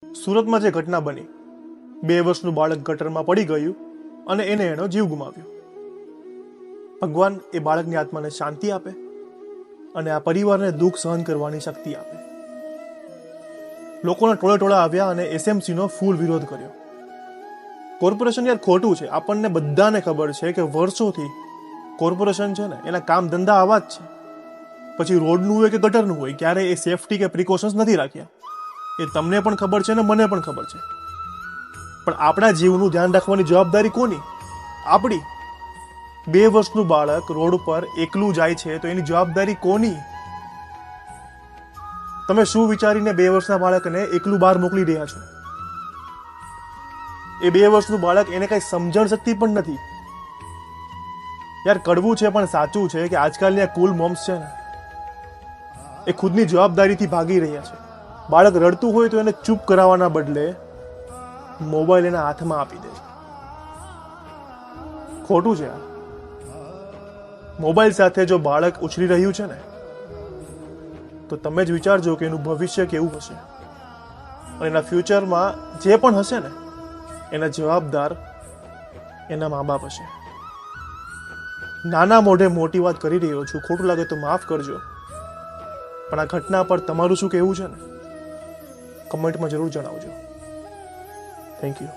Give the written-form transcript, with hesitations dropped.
સુરતમાં જે ઘટના બની, 2 વર્ષનું બાળક ગટરમાં પડી ગયું અને એનો જીવ ગુમાવ્યો. ભગવાન એ બાળકની આત્માને શાંતિ આપે અને આ પરિવારને દુઃખ સહન કરવાની શક્તિ આપે. લોકોના ટોળે ટોળા આવ્યા અને એસએમસીનો ફૂલ વિરોધ કર્યો. કોર્પોરેશન યાર ખોટું છે, આપણને બધાને ખબર છે કે વર્ષોથી કોર્પોરેશન છે ને એના કામ ધંધા આવા જ છે. પછી રોડનું હોય કે ગટરનું હોય, ક્યારે એ સેફટી કે પ્રિકોશન્સ નથી રાખ્યા. એ તમને પણ ખબર છે ને મને પણ ખબર છે. પણ આપણા જીવનું ધ્યાન રાખવાની જવાબદારી કોની? આપણી. 2 વર્ષનું બાળક રોડ પર એકલું જાય છે તો એની જવાબદારી કોની? તમે શું વિચારીને 2 વર્ષના બાળકને એકલું બહાર મોકલી રહ્યા છો? એ 2 વર્ષનું બાળક, એને કઈ સમજણ શક્તિ પણ નથી. યાર કડવું છે પણ સાચું છે કે આજકાલની આ કુલ મોમ્સ છે ને એ ખુદની જવાબદારીથી ભાગી રહ્યા છે. બાળક રડતું હોય તો એને ચૂપ કરાવવાના બદલે મોબાઈલ એના હાથમાં આપી દે છે. ખોટું છે આ. મોબાઈલ સાથે જો બાળક ઉછરી રહ્યું છે ને તો તમે જ વિચારજો કે એનું ભવિષ્ય કેવું હશે. અને એના ફ્યુચરમાં જે પણ હશે ને એના જવાબદાર એના મા બાપ હશે. નાના મોઢે મોટી વાત કરી રહ્યો છું, ખોટું લાગે તો માફ કરજો, પણ આ ઘટના પર તમારું શું કહેવું છે ને કમેન્ટમાં જરૂર જણાવજો. Thank you.